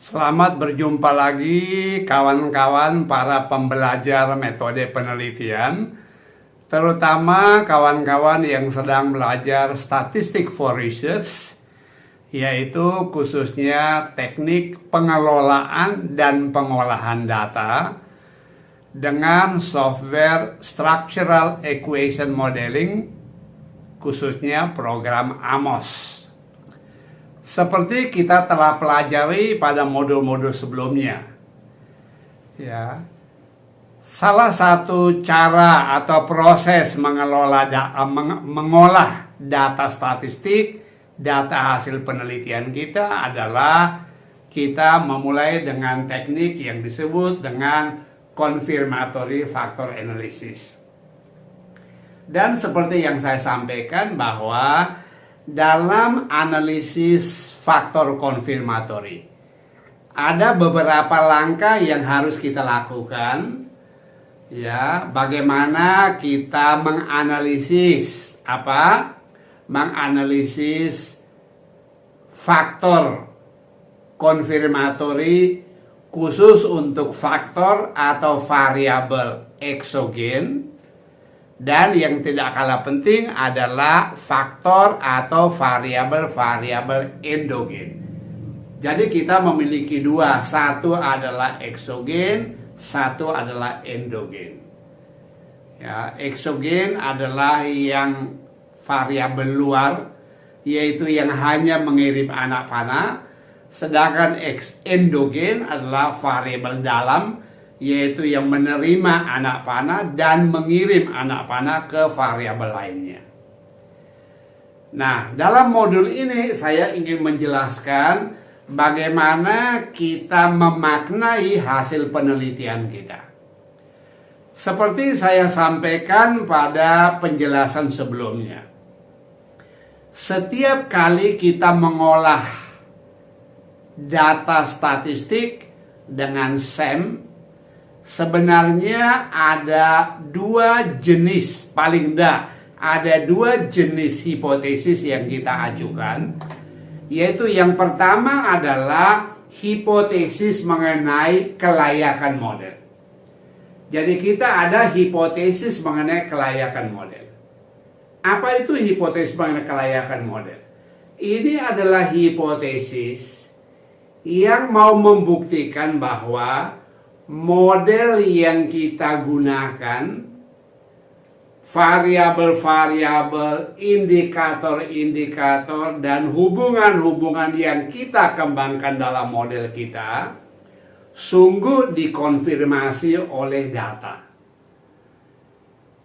Selamat berjumpa lagi kawan-kawan para pembelajar metode penelitian, terutama kawan-kawan yang sedang belajar statistik for research, yaitu khususnya teknik pengelolaan dan pengolahan data dengan software Structural Equation Modeling, khususnya program AMOS. Seperti kita telah pelajari pada modul-modul sebelumnya, ya, salah satu cara atau proses mengolah data statistik, data hasil penelitian kita adalah kita memulai dengan teknik yang disebut dengan confirmatory factor analysis. Dan seperti yang saya sampaikan bahwa dalam analisis faktor konfirmatori ada beberapa langkah yang harus kita lakukan, ya, bagaimana kita menganalisis menganalisis faktor konfirmatori khusus untuk faktor atau variabel eksogen. Dan yang tidak kalah penting adalah faktor atau variabel-variabel endogen. Jadi kita memiliki dua, satu adalah eksogen, satu adalah endogen. Ya, eksogen adalah yang variabel luar, yaitu yang hanya mengirim anak panah, sedangkan endogen adalah variabel dalam, yaitu yang menerima anak panah dan mengirim anak panah ke variabel lainnya. Nah, dalam modul ini saya ingin menjelaskan bagaimana kita memaknai hasil penelitian kita. Seperti saya sampaikan pada penjelasan sebelumnya, setiap kali kita mengolah data statistik dengan SEM, sebenarnya ada dua jenis, paling tidak ada dua jenis hipotesis yang kita ajukan, yaitu yang pertama adalah hipotesis mengenai kelayakan model. Jadi kita ada hipotesis mengenai kelayakan model. Apa itu hipotesis mengenai kelayakan model? Ini adalah hipotesis yang mau membuktikan bahwa model yang kita gunakan, variabel-variabel, indikator-indikator, dan hubungan-hubungan yang kita kembangkan dalam model kita sungguh dikonfirmasi oleh data.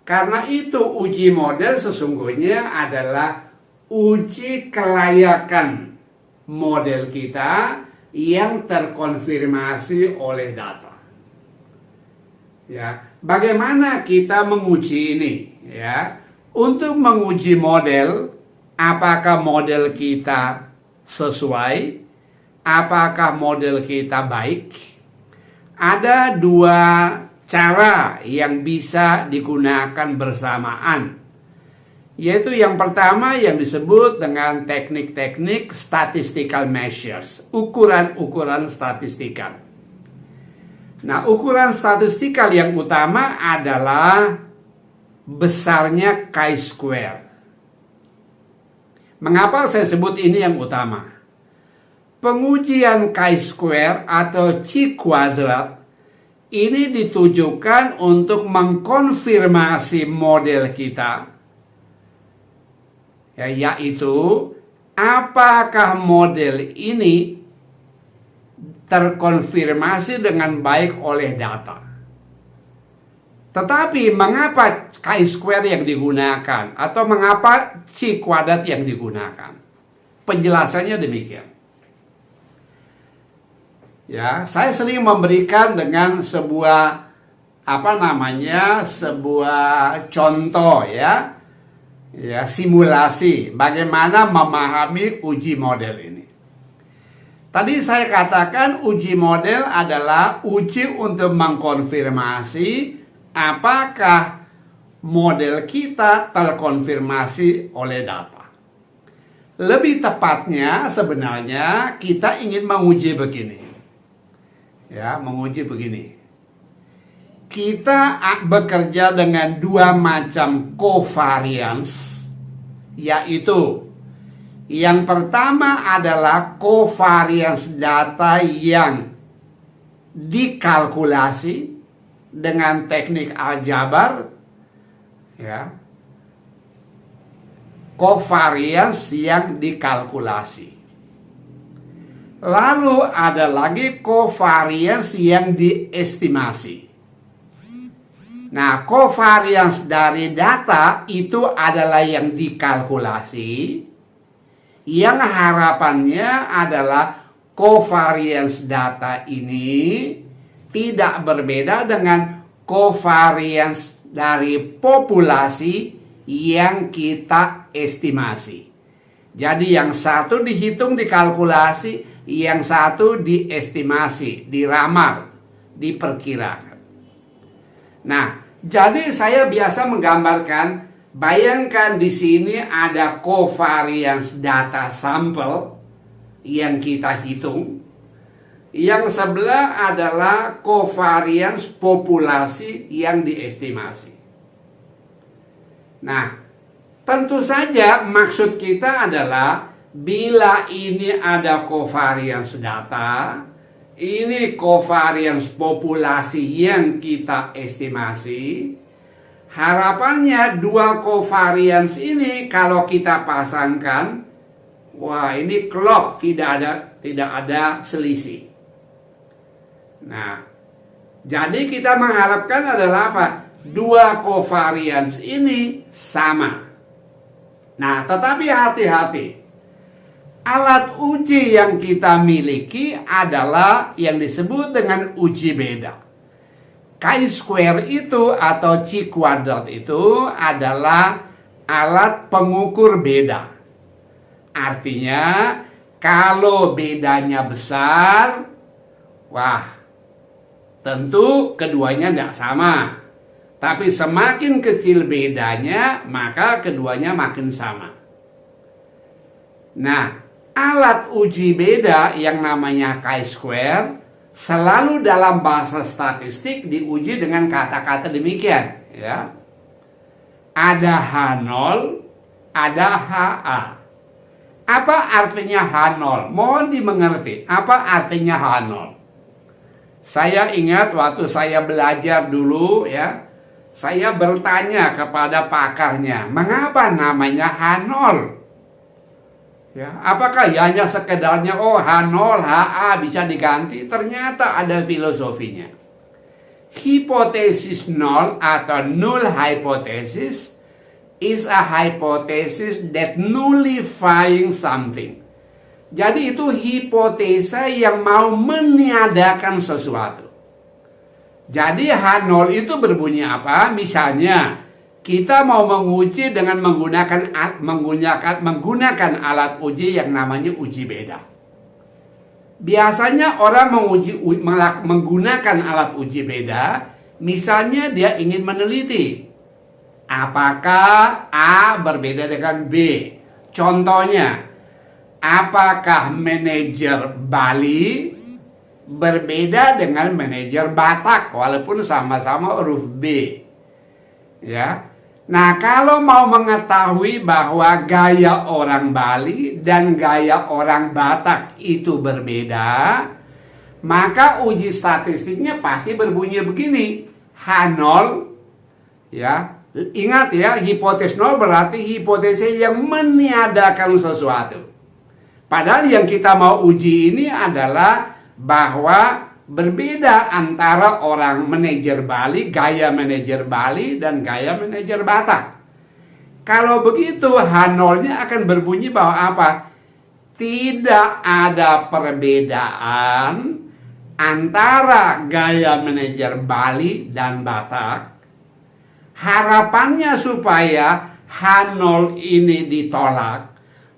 Karena itu uji model sesungguhnya adalah uji kelayakan model kita yang terkonfirmasi oleh data. Ya, bagaimana kita menguji ini? Ya, untuk menguji model, apakah model kita sesuai, apakah model kita baik? Ada dua cara yang bisa digunakan bersamaan, yaitu yang pertama yang disebut dengan teknik-teknik statistical measures, ukuran-ukuran statistikal. Nah, ukuran statistikal yang utama adalah besarnya chi-square. Mengapa saya sebut ini yang utama? Pengujian chi-square atau chi kuadrat ini ditujukan untuk mengkonfirmasi model kita, yaitu apakah model ini terkonfirmasi dengan baik oleh data. Tetapi mengapa chi-square yang digunakan atau mengapa chi kuadrat yang digunakan? Penjelasannya demikian. Ya, saya sering memberikan dengan sebuah sebuah contoh ya, simulasi bagaimana memahami uji model ini. Tadi saya katakan uji model adalah uji untuk mengkonfirmasi apakah model kita terkonfirmasi oleh data. Lebih tepatnya sebenarnya kita ingin menguji begini. Ya, menguji begini. Kita bekerja dengan dua macam covariance, yaitu yang pertama adalah covariance data yang dikalkulasi dengan teknik aljabar, ya. Covariance yang dikalkulasi. Lalu ada lagi covariance yang diestimasi. Nah, covariance dari data itu adalah yang dikalkulasi, yang harapannya adalah covariance data ini tidak berbeda dengan covariance dari populasi yang kita estimasi. Jadi yang satu dihitung, dikalkulasi, yang satu diestimasi, diramal, diperkirakan. Nah, jadi saya biasa menggambarkan, bayangkan di sini ada covariance data sampel yang kita hitung. Yang sebelah adalah covariance populasi yang diestimasi. Nah, tentu saja maksud kita adalah bila ini ada covariance data, ini covariance populasi yang kita estimasi, harapannya dua covariance ini kalau kita pasangkan, wah ini klop, tidak ada selisih. Nah, jadi kita mengharapkan adalah apa? Dua covariance ini sama. Nah, tetapi hati-hati. Alat uji yang kita miliki adalah yang disebut dengan uji beda. Chi-square itu atau chi kuadrat itu adalah alat pengukur beda. Artinya, kalau bedanya besar, wah, tentu keduanya tidak sama. Tapi semakin kecil bedanya, maka keduanya makin sama. Nah, alat uji beda yang namanya chi-square selalu dalam bahasa statistik diuji dengan kata-kata demikian, ya. Ada H0, ada HA. Apa artinya H0? Mohon dimengerti, apa artinya H0? Saya ingat waktu saya belajar dulu, ya, saya bertanya kepada pakarnya, mengapa namanya H0? Ya, apakah hanya sekedarnya H0, HA bisa diganti? Ternyata ada filosofinya. Hipotesis nol atau null hypothesis is a hypothesis that nullifying something. Jadi itu hipotesa yang mau meniadakan sesuatu. Jadi H0 itu berbunyi apa? Misalnya kita mau menguji dengan menggunakan alat uji yang namanya uji beda. Biasanya orang menggunakan alat uji beda, misalnya dia ingin meneliti apakah A berbeda dengan B. Contohnya, apakah manajer Bali berbeda dengan manajer Batak walaupun sama-sama huruf B. Ya. Nah, kalau mau mengetahui bahwa gaya orang Bali dan gaya orang Batak itu berbeda, maka uji statistiknya pasti berbunyi begini. H0, ya. Ingat ya, hipotesis 0 berarti hipotesis yang meniadakan sesuatu. Padahal yang kita mau uji ini adalah bahwa berbeda antara orang manajer Bali, gaya manajer Bali dan gaya manajer Batak. Kalau begitu H0-nya akan berbunyi bahwa apa? Tidak ada perbedaan antara gaya manajer Bali dan Batak. Harapannya supaya H0 ini ditolak,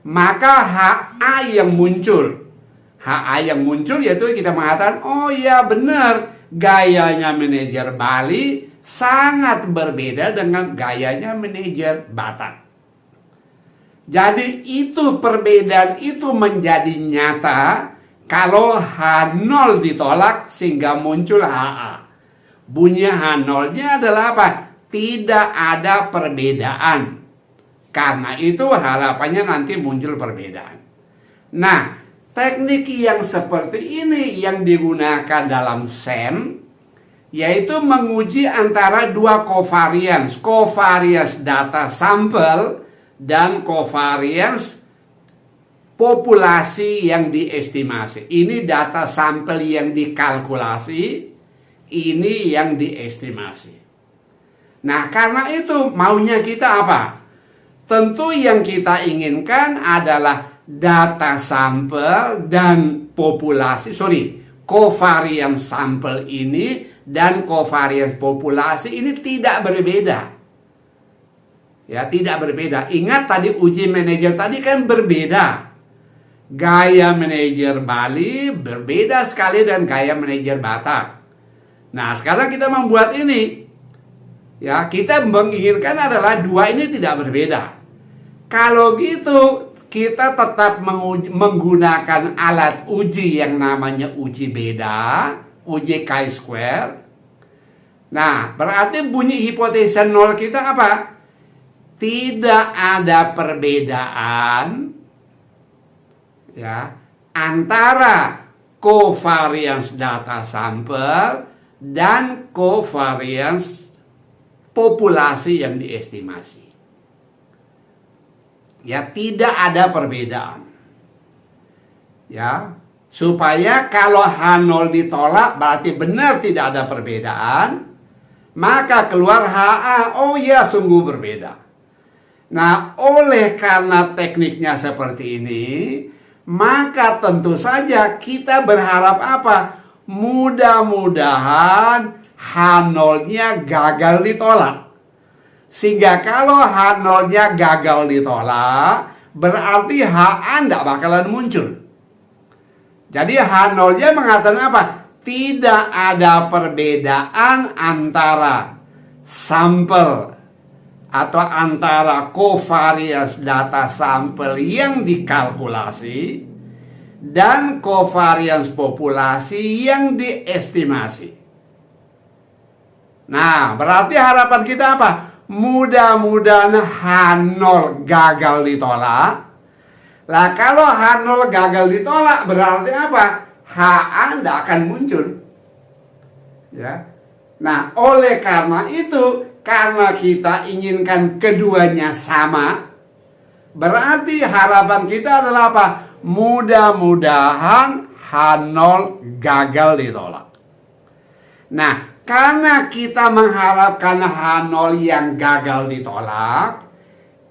maka HA yang muncul. HA yang muncul yaitu kita mengatakan, oh ya benar, gayanya manajer Bali sangat berbeda dengan gayanya manajer Batak. Jadi itu perbedaan itu menjadi nyata Kalau H0 ditolak sehingga muncul HA. Bunyi H0-nya adalah apa? Tidak ada perbedaan. Karena itu harapannya nanti muncul perbedaan. Nah, teknik yang seperti ini yang digunakan dalam SEM, yaitu menguji antara dua covariance data sampel dan covariance populasi yang diestimasi. Ini data sampel yang dikalkulasi, ini yang diestimasi. Nah, karena itu maunya kita apa? Tentu yang kita inginkan adalah data sampel dan covariance sampel ini dan covariance populasi ini tidak berbeda. Ya, tidak berbeda. Ingat tadi uji manajer tadi kan berbeda. Gaya manajer Bali berbeda sekali dan gaya manajer Batak. Nah, sekarang kita membuat ini. Ya, kita menginginkan adalah dua ini tidak berbeda. Kalau gitu, kita tetap menggunakan alat uji yang namanya uji beda, uji chi-square. Nah, berarti bunyi hipotesa 0 kita apa? Tidak ada perbedaan ya antara covariance data sampel dan covariance populasi yang diestimasi. Ya, tidak ada perbedaan. Ya, supaya kalau H0 ditolak berarti benar tidak ada perbedaan, maka keluar HA, oh ya sungguh berbeda. Nah, oleh karena tekniknya seperti ini, maka tentu saja kita berharap apa? Mudah-mudahan H0-nya gagal ditolak. Sehingga kalau H0-nya gagal ditolak, berarti HA tidak bakalan muncul. Jadi H0-nya mengatakan apa? Tidak ada perbedaan antara sampel atau antara covariance data sampel yang dikalkulasi dan covariance populasi yang diestimasi. Nah, berarti harapan kita apa? Mudah-mudahan H0 gagal ditolak. Lah kalau H0 gagal ditolak berarti apa? HA tidak akan muncul. Ya. Nah, oleh karena itu, karena kita inginkan keduanya sama, berarti harapan kita adalah apa? Mudah-mudahan H0 gagal ditolak. Nah, karena kita mengharapkan H0 yang gagal ditolak,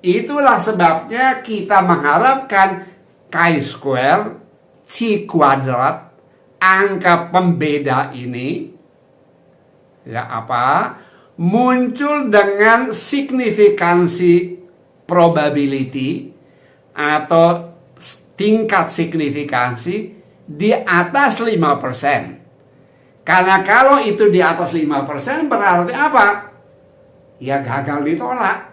itulah sebabnya kita mengharapkan chi-square, C kuadrat, angka pembeda ini, ya apa? Muncul dengan signifikansi probability atau tingkat signifikansi di atas 5%. Karena kalau itu di atas 5% berarti apa? Ya gagal ditolak.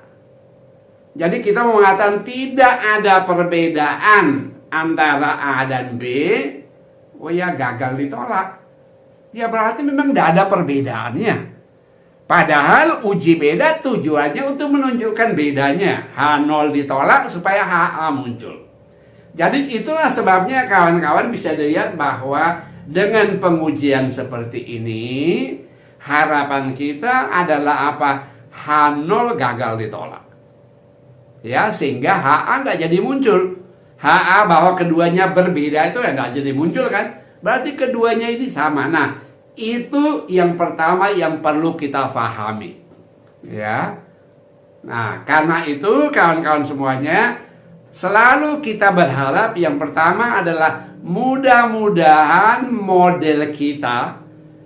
Jadi kita mengatakan tidak ada perbedaan antara A dan B. Oh ya gagal ditolak. Ya berarti memang tidak ada perbedaannya. Padahal uji beda tujuannya untuk menunjukkan bedanya. H0 ditolak supaya HA muncul. Jadi itulah sebabnya kawan-kawan bisa dilihat bahwa dengan pengujian seperti ini, harapan kita adalah apa? H0 gagal ditolak. Ya, sehingga HA nggak jadi muncul. HA bahwa keduanya berbeda itu ya nggak jadi muncul kan? Berarti keduanya ini sama. Nah, itu yang pertama yang perlu kita pahami. Ya. Nah, karena itu kawan-kawan semuanya, selalu kita berharap yang pertama adalah mudah-mudahan model kita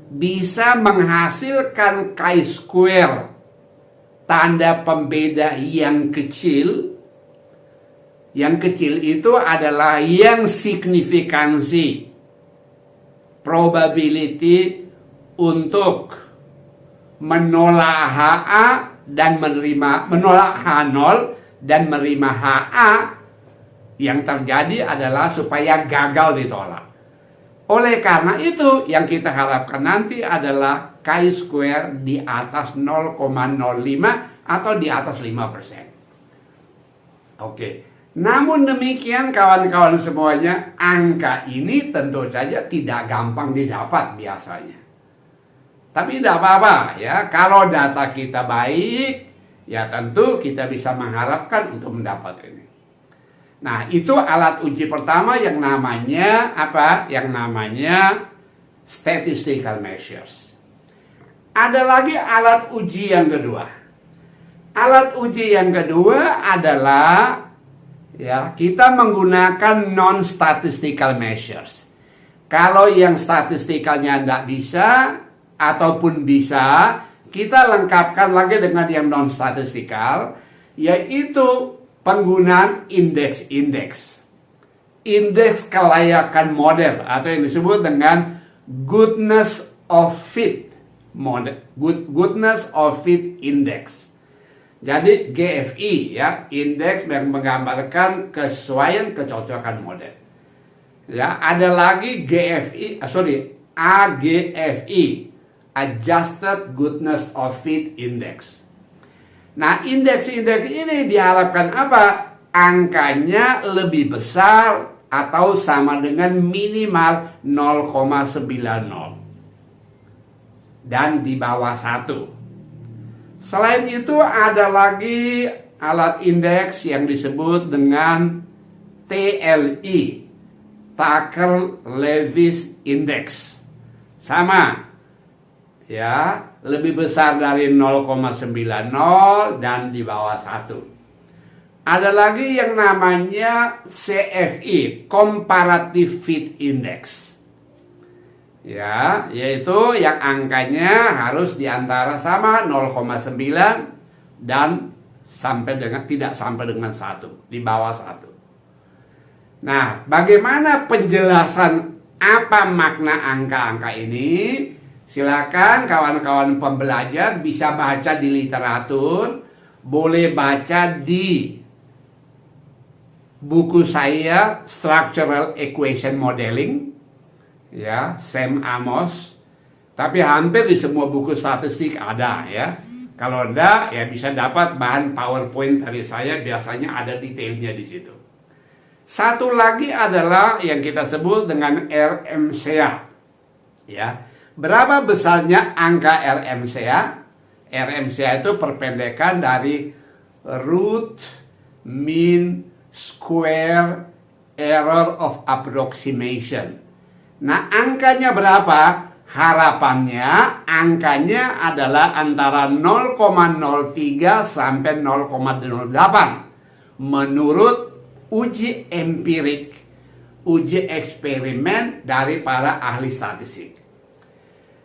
bisa menghasilkan chi-square, tanda pembeda yang kecil. Yang kecil itu adalah yang signifikansi probability untuk menolak HA dan menolak H0 dan menerima HA yang terjadi adalah supaya gagal ditolak. Oleh karena itu, yang kita harapkan nanti adalah chi-square di atas 0,05 atau di atas 5%. Oke. Namun demikian kawan-kawan semuanya, angka ini tentu saja tidak gampang didapat biasanya. Tapi tidak apa-apa ya, kalau data kita baik, ya tentu kita bisa mengharapkan untuk mendapat ini. Nah, itu alat uji pertama yang namanya apa? Yang namanya statistical measures. Ada lagi alat uji yang kedua. Alat uji yang kedua adalah ya, kita menggunakan non-statistical measures. Kalau yang statistikalnya tidak bisa ataupun bisa, kita lengkapkan lagi dengan yang non-statistikal, yaitu penggunaan indeks-indeks. Indeks kelayakan model atau yang disebut dengan goodness of fit model, goodness of fit index. Jadi GFI ya, indeks yang menggambarkan kesesuaian kecocokan model. Ya, ada lagi AGFI, Adjusted Goodness of Fit Index. Nah, indeks-indeks ini diharapkan apa? Angkanya lebih besar atau sama dengan minimal 0,90 dan di bawah 1. Selain itu ada lagi alat indeks yang disebut dengan TLI, Tucker-Lewis Index. Sama, ya, lebih besar dari 0,90 dan di bawah 1. Ada lagi yang namanya CFI, Comparative Fit Index. Ya, yaitu yang angkanya harus diantara sama 0,9 dan tidak sampai dengan 1, di bawah 1. Nah, bagaimana penjelasan apa makna angka-angka ini? Silakan kawan-kawan pembelajar bisa baca di literatur, boleh baca di buku saya Structural Equation Modeling. Ya, Sam Amos. Tapi hampir di semua buku statistik ada ya. Kalau enggak, ya bisa dapat bahan PowerPoint dari saya, biasanya ada detailnya di situ. Satu lagi adalah yang kita sebut dengan RMCA. Ya, berapa besarnya angka RMCA? RMCA itu perpendekan dari root mean square error of approximation. Nah, angkanya berapa? Harapannya angkanya adalah antara 0,03 sampai 0,08 menurut uji empirik, uji eksperimen dari para ahli statistik.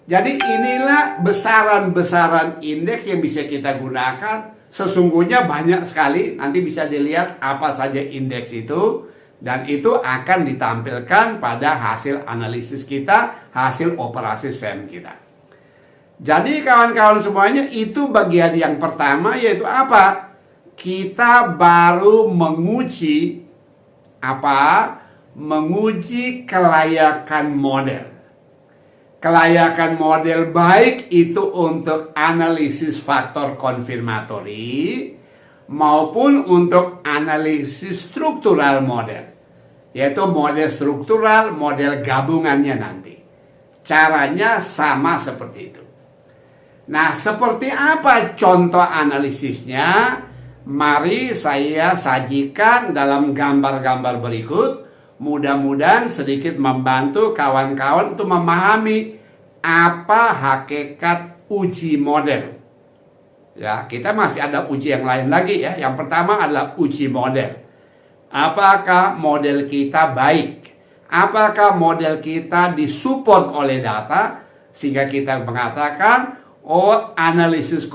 Jadi inilah besaran-besaran indeks yang bisa kita gunakan. Sesungguhnya banyak sekali, nanti bisa dilihat apa saja indeks itu. Dan itu akan ditampilkan pada hasil analisis kita, hasil operasi SEM kita. Jadi kawan-kawan semuanya, itu bagian yang pertama, yaitu apa? Kita baru menguji apa? Menguji kelayakan model. Kelayakan model baik itu untuk analisis faktor konfirmatori maupun untuk analisis struktural model, yaitu model struktural, model gabungannya nanti. Caranya sama seperti itu. Nah, seperti apa contoh analisisnya? Mari saya sajikan dalam gambar-gambar berikut. Mudah-mudahan sedikit membantu kawan-kawan untuk memahami apa hakikat uji model. Ya, kita masih ada uji yang lain lagi ya. Yang pertama adalah uji model. Apakah model kita baik? Apakah model kita disupport oleh data sehingga kita mengatakan, oh, analisis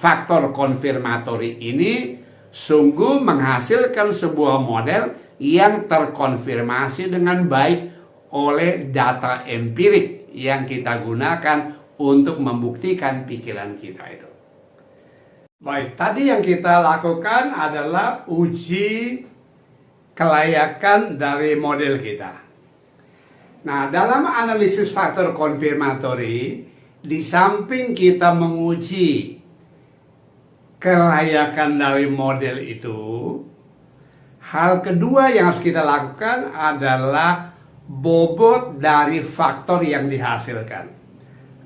faktor konfirmatori ini sungguh menghasilkan sebuah model yang terkonfirmasi dengan baik oleh data empirik yang kita gunakan untuk membuktikan pikiran kita itu. Baik, tadi yang kita lakukan adalah uji kelayakan dari model kita. Nah, dalam analisis faktor konfirmatori, di samping kita menguji kelayakan dari model itu, hal kedua yang harus kita lakukan adalah bobot dari faktor yang dihasilkan.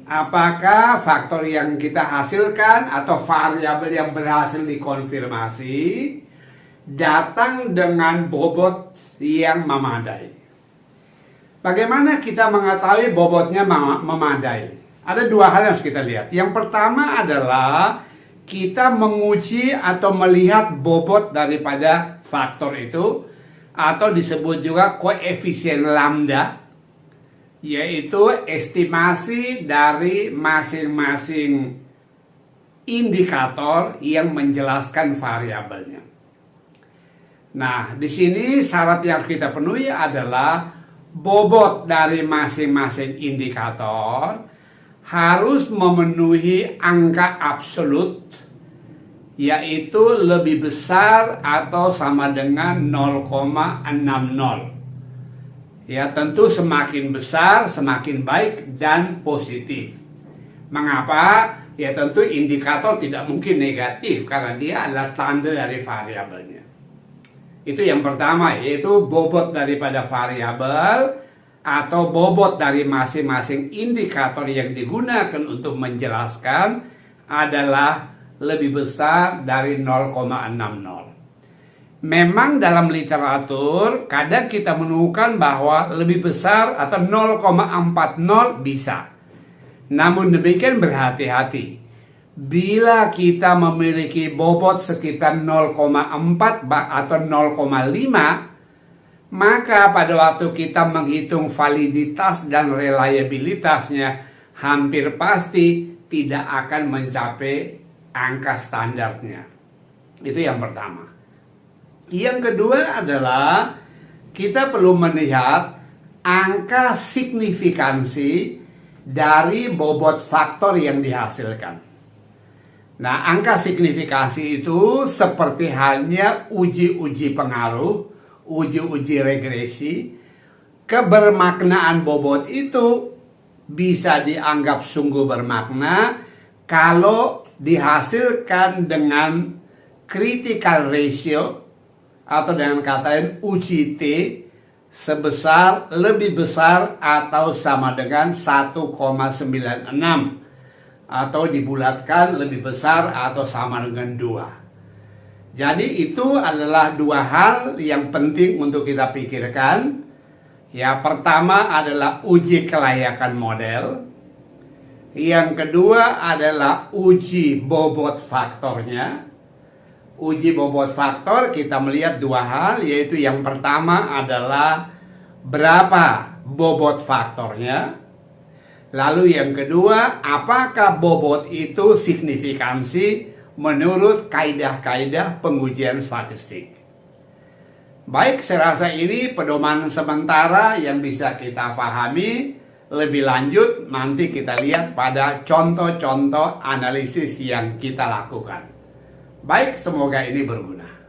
Apakah faktor yang kita hasilkan atau variabel yang berhasil dikonfirmasi datang dengan bobot yang memadai? Bagaimana kita mengetahui bobotnya memadai? Ada dua hal yang harus kita lihat. Yang pertama adalah kita menguji atau melihat bobot daripada faktor itu, atau disebut juga koefisien lambda, yaitu estimasi dari masing-masing indikator yang menjelaskan variabelnya. Nah, di sini syarat yang kita penuhi adalah bobot dari masing-masing indikator harus memenuhi angka absolut, yaitu lebih besar atau sama dengan 0,60. Ya, tentu semakin besar semakin baik dan positif. Mengapa? Ya, tentu indikator tidak mungkin negatif karena dia adalah tanda dari variabelnya. Itu yang pertama, yaitu bobot daripada variabel atau bobot dari masing-masing indikator yang digunakan untuk menjelaskan adalah lebih besar dari 0,60. Memang dalam literatur kadang kita menemukan bahwa lebih besar atau 0,40 bisa. Namun demikian berhati-hati. Bila kita memiliki bobot sekitar 0,4 atau 0,5, maka pada waktu kita menghitung validitas dan reliabilitasnya hampir pasti tidak akan mencapai angka standarnya. Itu yang pertama. Yang kedua adalah kita perlu melihat angka signifikansi dari bobot faktor yang dihasilkan. Nah, angka signifikansi itu seperti halnya uji-uji pengaruh, uji-uji regresi. Kebermaknaan bobot itu bisa dianggap sungguh bermakna kalau dihasilkan dengan critical ratio atau dengan kata lain UCT sebesar lebih besar atau sama dengan 1,96 atau dibulatkan lebih besar atau sama dengan 2. Jadi itu adalah dua hal yang penting untuk kita pikirkan. Ya, pertama adalah uji kelayakan model. Yang kedua adalah uji bobot faktornya. Uji bobot faktor kita melihat dua hal, yaitu yang pertama adalah berapa bobot faktornya. Lalu yang kedua, apakah bobot itu signifikansi menurut kaidah-kaidah pengujian statistik. Baik, saya rasa ini pedoman sementara yang bisa kita pahami. Lebih lanjut nanti kita lihat pada contoh-contoh analisis yang kita lakukan. Baik, semoga ini berguna.